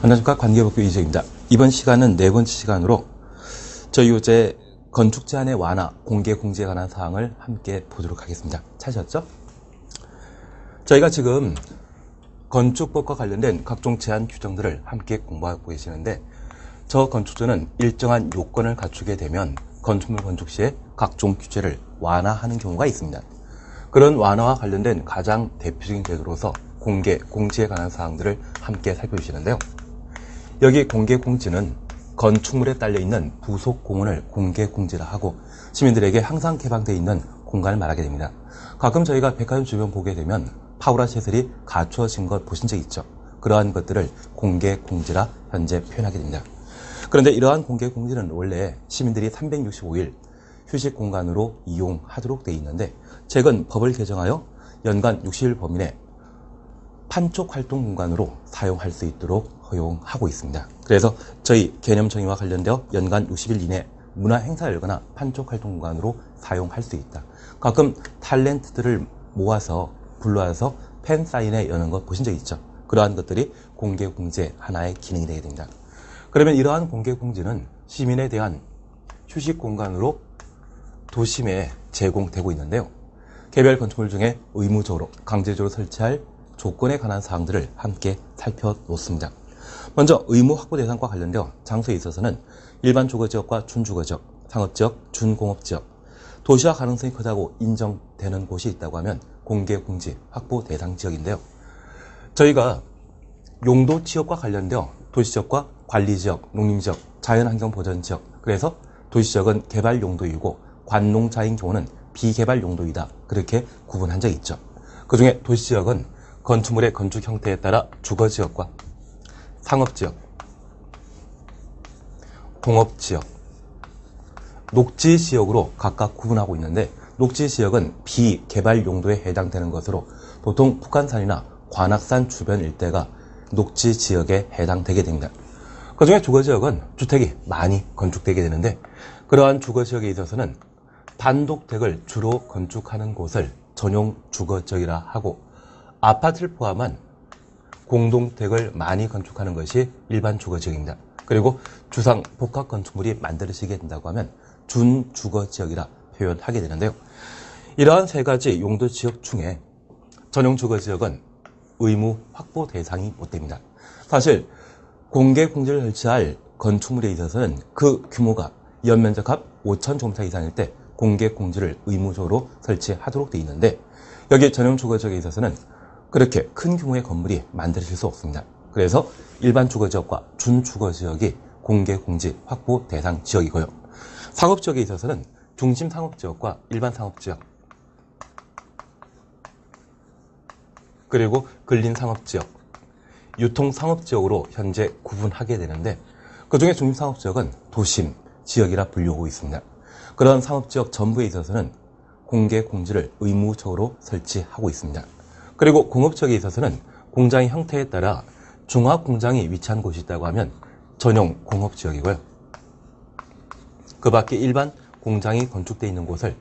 안녕하십니까. 관계법규 이재입니다. 이번 시간은 네 번째 시간으로 저희 요새 건축 제한의 완화, 공개 공지에 관한 사항을 함께 보도록 하겠습니다. 찾으셨죠? 저희가 지금 건축법과 관련된 각종 제한 규정들을 함께 공부하고 계시는데, 저 건축주는 일정한 요건을 갖추게 되면 건축물 건축 시에 각종 규제를 완화하는 경우가 있습니다. 그런 완화와 관련된 가장 대표적인 제도로서 공개 공지에 관한 사항들을 함께 살펴주시는데요. 여기 공개 공지는 건축물에 딸려있는 부속 공원을 공개 공지라 하고, 시민들에게 항상 개방되어 있는 공간을 말하게 됩니다. 가끔 저희가 백화점 주변 보게 되면 파우라 시설이 갖추어진 것 보신 적 있죠? 그러한 것들을 공개 공지라 현재 표현하게 됩니다. 그런데 이러한 공개 공지는 원래 시민들이 365일 휴식 공간으로 이용하도록 되어 있는데, 최근 법을 개정하여 연간 60일 범위 내 판촉 활동 공간으로 사용할 수 있도록 허용하고 있습니다. 그래서 저희 개념 정의와 관련되어 연간 60일 이내 문화 행사를 열거나 판촉 활동 공간으로 사용할 수 있다. 가끔 탤런트들을 모아서 불러와서 팬 사인회 여는 것 보신 적 있죠? 그러한 것들이 공개 공지의 하나의 기능이 되게 됩니다. 그러면 이러한 공개 공지는 시민에 대한 휴식 공간으로 도심에 제공되고 있는데요. 개별 건축물 중에 의무적으로 강제적으로 설치할 조건에 관한 사항들을 함께 살펴놓습니다. 먼저 의무 확보 대상과 관련되어 장소에 있어서는 일반 주거지역과 준주거지역, 상업지역, 준공업지역, 도시화 가능성이 크다고 인정되는 곳이 있다고 하면 공개 공지 확보 대상 지역인데요. 저희가 용도 지역과 관련되어 도시지역과 관리지역, 농림지역, 자연환경보전지역, 그래서 도시지역은 개발 용도이고 관농자인 경우는 비개발 용도이다, 그렇게 구분한 적이 있죠. 그 중에 도시지역은 건축물의 건축 형태에 따라 주거지역과 상업지역, 공업지역, 녹지지역으로 각각 구분하고 있는데, 녹지지역은 비개발 용도에 해당되는 것으로 보통 북한산이나 관악산 주변 일대가 녹지지역에 해당되게 됩니다. 그 중에 주거지역은 주택이 많이 건축되게 되는데, 그러한 주거지역에 있어서는 단독택을 주로 건축하는 곳을 전용 주거지역이라 하고, 아파트를 포함한 공동택을 많이 건축하는 것이 일반 주거지역입니다. 그리고 주상 복합 건축물이 만들어지게 된다고 하면 준주거지역이라 표현하게 되는데요. 이러한 세 가지 용도 지역 중에 전용 주거지역은 의무 확보 대상이 못 됩니다. 사실 공개 공지를 설치할 건축물에 있어서는 그 규모가 연면적 합 5,000제곱미터 이상일 때 공개 공지를 의무적으로 설치하도록 되어 있는데, 여기 전용 주거지역에 있어서는 그렇게 큰 규모의 건물이 만들어질 수 없습니다. 그래서 일반 주거지역과 준주거지역이 공개 공지 확보 대상 지역이고요. 상업지역에 있어서는 중심 상업지역과 일반 상업지역, 그리고 근린 상업지역, 유통 상업지역으로 현재 구분하게 되는데, 그 중에 중심 상업지역은 도심 지역이라 불리우고 있습니다. 그런 상업지역 전부에 있어서는 공개 공지를 의무적으로 설치하고 있습니다. 그리고 공업지역에 있어서는 공장의 형태에 따라 종합공장이 위치한 곳이 있다고 하면 전용 공업지역이고요. 그 밖에 일반 공장이 건축되어 있는 곳을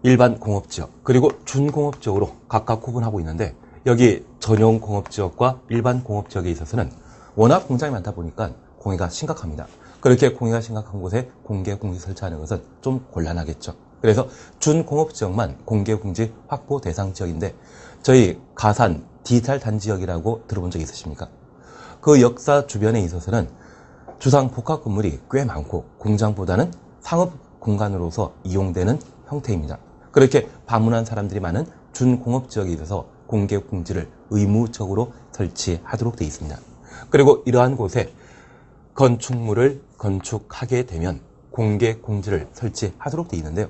일반 공업지역, 그리고 준공업지역으로 각각 구분하고 있는데, 여기 전용 공업지역과 일반 공업지역에 있어서는 워낙 공장이 많다 보니까 공해가 심각합니다. 그렇게 공해가 심각한 곳에 공개 공지 설치하는 것은 좀 곤란하겠죠. 그래서 준공업지역만 공개 공지 확보 대상 지역인데, 저희 가산 디지털 단지역이라고 들어본 적 있으십니까? 그 역사 주변에 있어서는 주상 복합 건물이 꽤 많고 공장보다는 상업 공간으로서 이용되는 형태입니다. 그렇게 방문한 사람들이 많은 준공업지역에 있어서 공개 공지를 의무적으로 설치하도록 되어 있습니다. 그리고 이러한 곳에 건축물을 건축하게 되면 공개 공지를 설치하도록 되어 있는데요.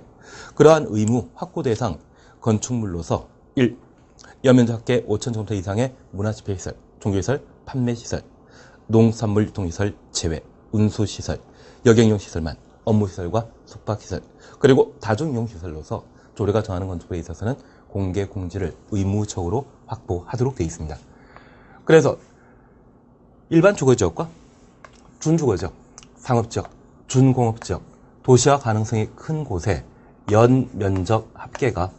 그러한 의무 확보 대상 건축물로서 1. 연면적 합계 5,000제곱미터 이상의 문화집회시설, 종교시설, 판매시설, 농산물 유통시설 제외, 운수시설, 여객용시설만, 업무시설과 숙박시설, 그리고 다중이용시설로서 조례가 정하는 건축물에 있어서는 공개 공지를 의무적으로 확보하도록 되어 있습니다. 그래서 일반 주거지역과 준주거지역, 상업지역, 준공업지역, 도시화 가능성이 큰 곳에 연 면적 합계가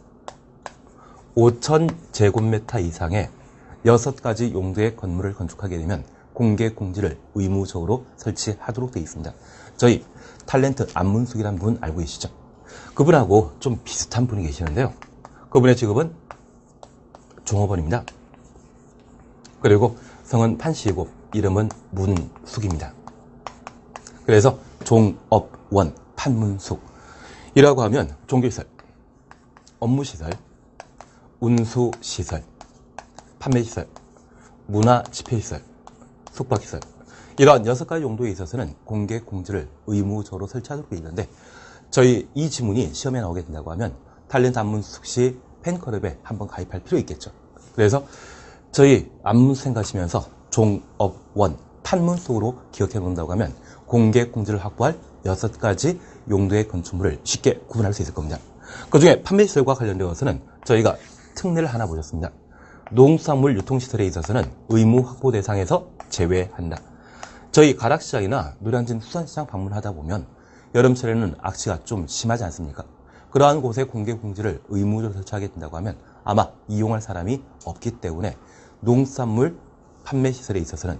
5,000제곱미터 이상의 6가지 용도의 건물을 건축하게 되면 공개 공지를 의무적으로 설치하도록 되어 있습니다. 저희 탤런트 안문숙이라는 분 알고 계시죠? 그분하고 좀 비슷한 분이 계시는데요. 그분의 직업은 종업원입니다. 그리고 성은 판씨이고 이름은 문숙입니다. 그래서 종업원 판문숙 이라고 하면 종교시설, 업무시설, 운수시설, 판매시설, 문화집회시설, 숙박시설 이러한 6가지 용도에 있어서는 공개 공지를 의무적으로 설치하도록 되어 있는데 저희 이 지문이 시험에 나오게 된다고 하면 탤런트 안문숙 씨 팬클럽에 한번 가입할 필요 있겠죠. 그래서 저희 안문숙 가시면서 종업원 판문숙으로 기억해 놓는다고 하면 공개 공지를 확보할 6가지 용도의 건축물을 쉽게 구분할 수 있을 겁니다. 그 중에 판매시설과 관련되어서는 저희가 특례를 하나 보셨습니다. 농수산물 유통시설에 있어서는 의무 확보 대상에서 제외한다. 저희 가락시장이나 노량진 수산시장 방문하다 보면 여름철에는 악취가 좀 심하지 않습니까? 그러한 곳에 공개 공지를 의무적으로 설치하게 된다고 하면 아마 이용할 사람이 없기 때문에 농수산물 판매시설에 있어서는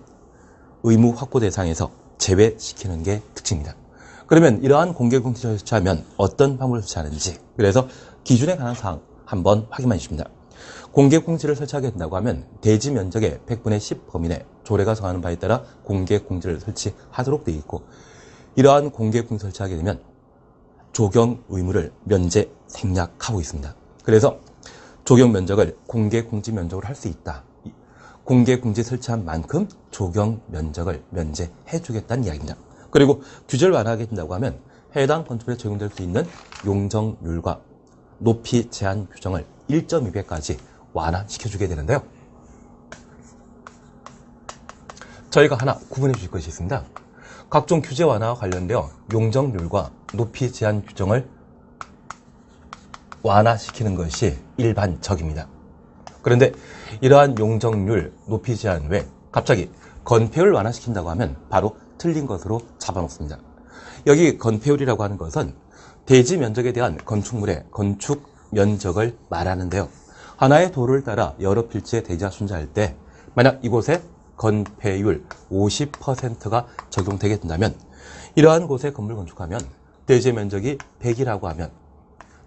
의무 확보 대상에서 제외시키는 게 특징입니다. 그러면 이러한 공개 공지를 설치하면 어떤 방법을 설치하는지, 그래서 기준에 관한 사항 한번 확인해 주십니다. 공개 공지를 설치하게 된다고 하면 대지 면적의 100분의 10 범위 내 조례가 정하는 바에 따라 공개 공지를 설치하도록 되어 있고, 이러한 공개 공지 설치하게 되면 조경 의무를 면제 생략하고 있습니다. 그래서 조경 면적을 공개 공지 면적으로 할 수 있다. 공개 공지 설치한 만큼 조경 면적을 면제해 주겠다는 이야기입니다. 그리고 규제를 완화하게 된다고 하면 해당 건축물에 적용될 수 있는 용적률과 높이 제한 규정을 1.2배까지 완화시켜주게 되는데요. 저희가 하나 구분해 주실 것이 있습니다. 각종 규제 완화와 관련되어 용적률과 높이 제한 규정을 완화시키는 것이 일반적입니다. 그런데 이러한 용적률, 높이 제한 외 갑자기 건폐율을 완화시킨다고 하면 바로 틀린 것으로 잡아먹습니다. 여기 건폐율이라고 하는 것은 대지 면적에 대한 건축물의 건축 면적을 말하는데요. 하나의 도로를 따라 여러 필지의 대지가 존재할 때 만약 이곳에 건폐율 50%가 적용되게 된다면 이러한 곳에 건물 건축하면 대지의 면적이 100이라고 하면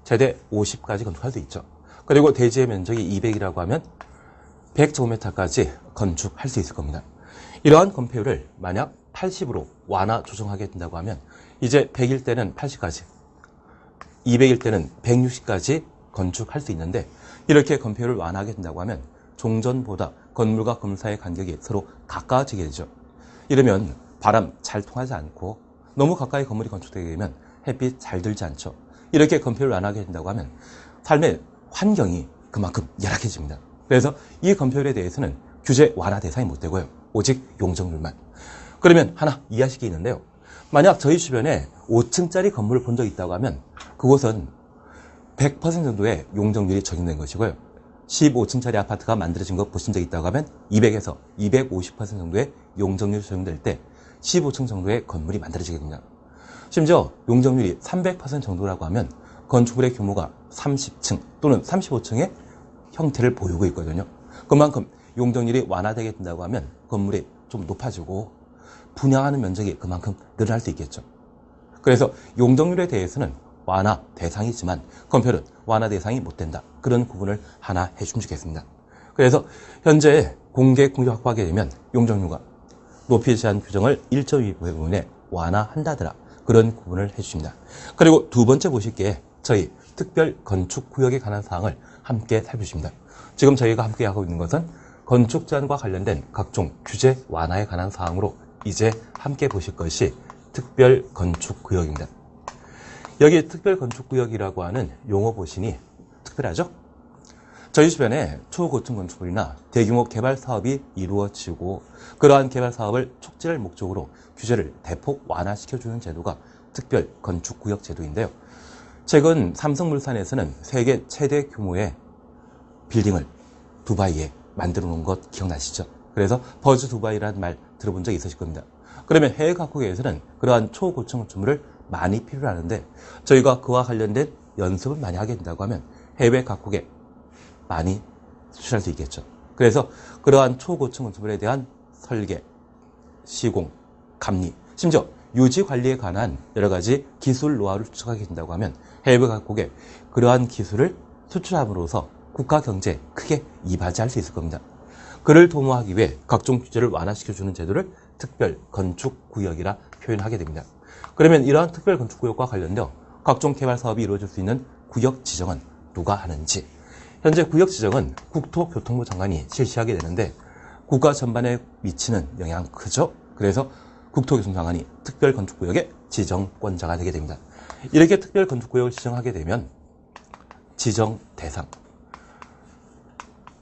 최대 50까지 건축할 수 있죠. 그리고 대지의 면적이 200이라고 하면 100제곱미터까지 건축할 수 있을 겁니다. 이러한 건폐율을 만약 80으로 완화 조정하게 된다고 하면 이제 100일 때는 80까지, 200일 때는 160까지 건축할 수 있는데 이렇게 건폐율을 완화하게 된다고 하면 종전보다 건물과 건물 사이의 간격이 서로 가까워지게 되죠. 이러면 바람 잘 통하지 않고 너무 가까이 건물이 건축되게 되면 햇빛 잘 들지 않죠. 이렇게 건폐율을 완화하게 된다고 하면 삶의 환경이 그만큼 열악해집니다. 그래서 이 건폐율에 대해서는 규제 완화 대상이 못 되고요. 오직 용적률만. 그러면 하나 이해하실 게 있는데요. 만약 저희 주변에 5층짜리 건물을 본 적이 있다고 하면 그곳은 100% 정도의 용적률이 적용된 것이고요. 15층짜리 아파트가 만들어진 거 보신 적 있다고 하면 200에서 250% 정도의 용적률이 적용될 때 15층 정도의 건물이 만들어지게 됩니다. 심지어 용적률이 300% 정도라고 하면 건축물의 규모가 30층 또는 35층의 형태를 보이고 있거든요. 그만큼 용적률이 완화되게 된다고 하면 건물이 좀 높아지고 분양하는 면적이 그만큼 늘어날 수 있겠죠. 그래서 용적률에 대해서는 완화 대상이지만 건폐율은 완화 대상이 못 된다. 그런 구분을 하나 해주면 좋겠습니다. 그래서 현재 공개 공지 확보하게 되면 용적률과 높이 제한 규정을 1.2부분에 완화한다더라. 그런 구분을 해주십니다. 그리고 두 번째 보실 게 저희 특별 건축구역에 관한 사항을 함께 살펴주십니다. 지금 저희가 함께 하고 있는 것은 건축 제한과 관련된 각종 규제 완화에 관한 사항으로 이제 함께 보실 것이 특별 건축구역입니다. 여기 특별 건축구역이라고 하는 용어 보시니 특별하죠? 저희 주변에 초고층 건축물이나 대규모 개발 사업이 이루어지고 그러한 개발 사업을 촉진할 목적으로 규제를 대폭 완화시켜주는 제도가 특별 건축구역 제도인데요. 최근 삼성물산에서는 세계 최대 규모의 빌딩을 두바이에 만들어 놓은 것 기억나시죠? 그래서 버즈 두바이라는 말 들어본 적 있으실 겁니다. 그러면 해외 각국에서는 그러한 초고층 건축물을 많이 필요로 하는데 저희가 그와 관련된 연습을 많이 하게 된다고 하면 해외 각국에 많이 수출할 수 있겠죠. 그래서 그러한 초고층 건축물에 대한 설계, 시공, 감리, 심지어 유지 관리에 관한 여러 가지 기술 노하우를 추적하게 된다고 하면 해외 각국에 그러한 기술을 수출함으로써 국가 경제에 크게 이바지할 수 있을 겁니다. 그를 도모하기 위해 각종 규제를 완화시켜주는 제도를 특별 건축구역이라 표현하게 됩니다. 그러면 이러한 특별 건축구역과 관련되어 각종 개발 사업이 이루어질 수 있는 구역 지정은 누가 하는지, 현재 구역 지정은 국토교통부 장관이 실시하게 되는데 국가 전반에 미치는 영향 크죠? 그래서 국토교통부 장관이 특별 건축구역의 지정권자가 되게 됩니다. 이렇게 특별 건축구역을 지정하게 되면 지정 대상,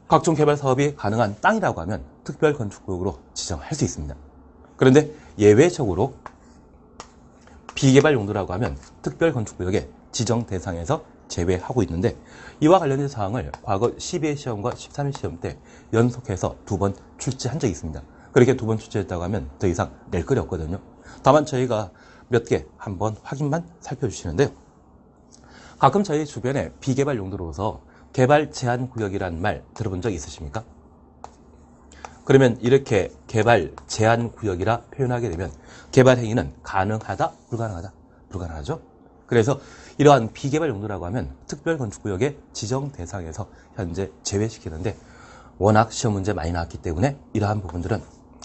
각종 개발 사업이 가능한 땅이라고 하면 특별 건축구역으로 지정할 수 있습니다. 그런데 예외적으로 비개발 용도라고 하면 특별 건축구역의 지정 대상에서 제외하고 있는데 이와 관련된 사항을 과거 12회 시험과 13회 시험 때 연속해서 2번 출제한 적이 있습니다. 그렇게 2번 출제했다고 하면 더 이상 낼 거리 없거든요. 다만 저희가 몇 개 한번 확인만 살펴주시는데요. 가끔 저희 주변에 비개발 용도로서 개발 제한 구역이라는 말 들어본 적 있으십니까? 그러면 이렇게 개발 제한 구역이라 표현하게 되면 개발 행위는 가능하다, 불가능하다? 불가능하죠? 그래서 이러한 비개발 용도라고 하면 특별 건축구역의 지정 대상에서 현재 제외시키는데 워낙 시험 문제 많이 나왔기 때문에 이러한 부분들은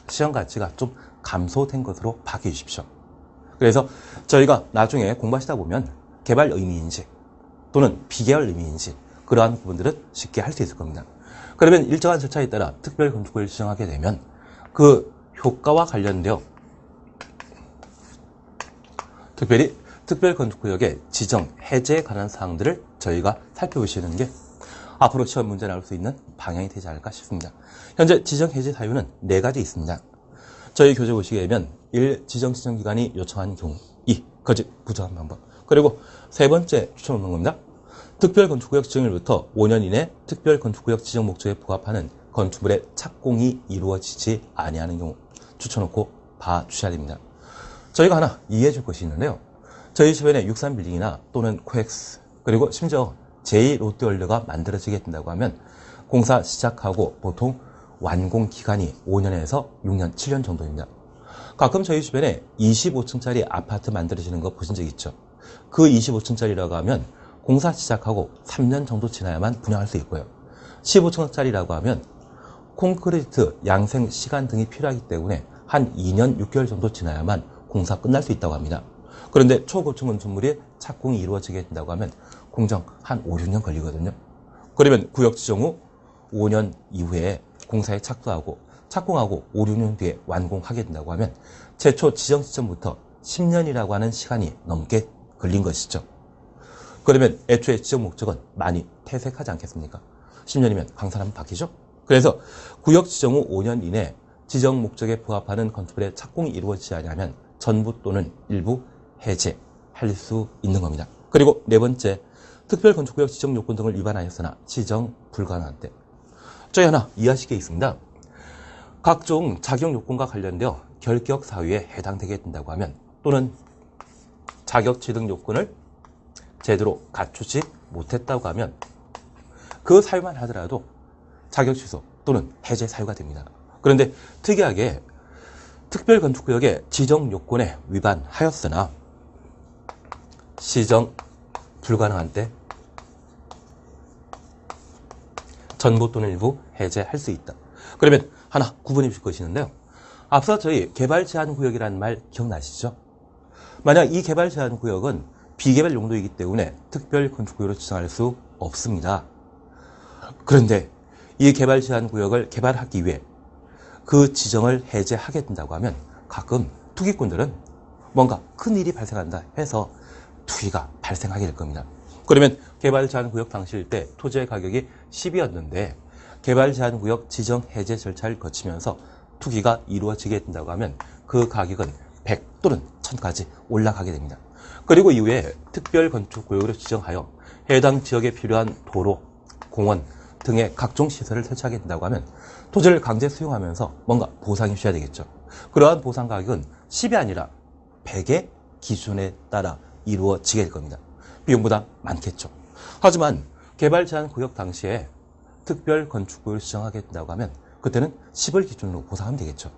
시험 가치가 좀 감소된 것으로 파악해 주십시오. 그래서 저희가 나중에 공부하시다 보면 개발 의미인지 또는 비개발 의미인지 그러한 부분들은 쉽게 할 수 있을 겁니다. 그러면 일정한 절차에 따라 특별 건축구역을 지정하게 되면 그 효과와 관련되어 특별히 특별 건축구역의 지정, 해제에 관한 사항들을 저희가 살펴보시는 게 앞으로 시험 문제 나올 수 있는 방향이 되지 않을까 싶습니다. 현재 지정, 해제 사유는 4가지 있습니다. 저희 교재 보시게 되면 1. 지정 지정기관이 요청한 경우 2. 거짓, 부정한 방법 그리고 세 번째 추천하는 겁니다. 특별건축구역 지정일부터 5년 이내 특별건축구역 지정 목적에 부합하는 건축물의 착공이 이루어지지 아니하는 경우 추천놓고 봐주셔야 됩니다. 저희가 하나 이해해 줄 것이 있는데요. 저희 주변에 63빌딩이나 또는 코엑스 그리고 심지어 제2롯데월드가 만들어지게 된다고 하면 공사 시작하고 보통 완공 기간이 5년에서 6년, 7년 정도입니다. 가끔 저희 주변에 25층짜리 아파트 만들어지는 거 보신 적 있죠? 그 25층짜리라고 하면 공사 시작하고 3년 정도 지나야만 분양할 수 있고요. 15층짜리라고 하면 콘크리트, 양생, 시간 등이 필요하기 때문에 한 2년 6개월 정도 지나야만 공사 끝날 수 있다고 합니다. 그런데 초고층 건축물이 착공이 이루어지게 된다고 하면 공정 한 5, 6년 걸리거든요. 그러면 구역 지정 후 5년 이후에 공사에 착수하고 착공하고 5, 6년 뒤에 완공하게 된다고 하면 최초 지정 시점부터 10년이라고 하는 시간이 넘게 걸린 것이죠. 그러면 애초에 지정 목적은 많이 퇴색하지 않겠습니까? 10년이면 강산하면 바뀌죠? 그래서 구역 지정 후 5년 이내 지정 목적에 부합하는 건축물의 착공이 이루어지지 않으면 전부 또는 일부 해제할 수 있는 겁니다. 그리고 네 번째, 특별건축구역 지정 요건 등을 위반하였으나 지정 불가능한 때. 저희 하나 이해하실 게 있습니다. 각종 자격 요건과 관련되어 결격 사유에 해당되게 된다고 하면 또는 자격 취득 요건을 제대로 갖추지 못했다고 하면 그 사유만 하더라도 자격 취소 또는 해제 사유가 됩니다. 그런데 특이하게 특별건축구역의 지정 요건에 위반하였으나 시정 불가능한 때 전부 또는 일부 해제할 수 있다. 그러면 하나 구분해 주실 것이 있는데요. 앞서 저희 개발 제한 구역이라는 말 기억나시죠? 만약 이 개발 제한 구역은 비개발 용도이기 때문에 특별 건축구역으로 지정할 수 없습니다. 그런데 이 개발 제한 구역을 개발하기 위해 그 지정을 해제하게 된다고 하면 가끔 투기꾼들은 뭔가 큰 일이 발생한다 해서 투기가 발생하게 될 겁니다. 그러면 개발 제한 구역 당시일 때 토지의 가격이 10이었는데 개발 제한 구역 지정 해제 절차를 거치면서 투기가 이루어지게 된다고 하면 그 가격은 100 또는 1000까지 올라가게 됩니다. 그리고 이후에 특별 건축 구역으로 지정하여 해당 지역에 필요한 도로, 공원 등의 각종 시설을 설치하게 된다고 하면 토지를 강제 수용하면서 뭔가 보상이 주셔야 되겠죠. 그러한 보상 가격은 10이 아니라 100의 기준에 따라 이루어지게 될 겁니다. 비용보다 많겠죠. 하지만 개발 제한 구역 당시에 특별 건축 구역을 지정하게 된다고 하면 그때는 10을 기준으로 보상하면 되겠죠.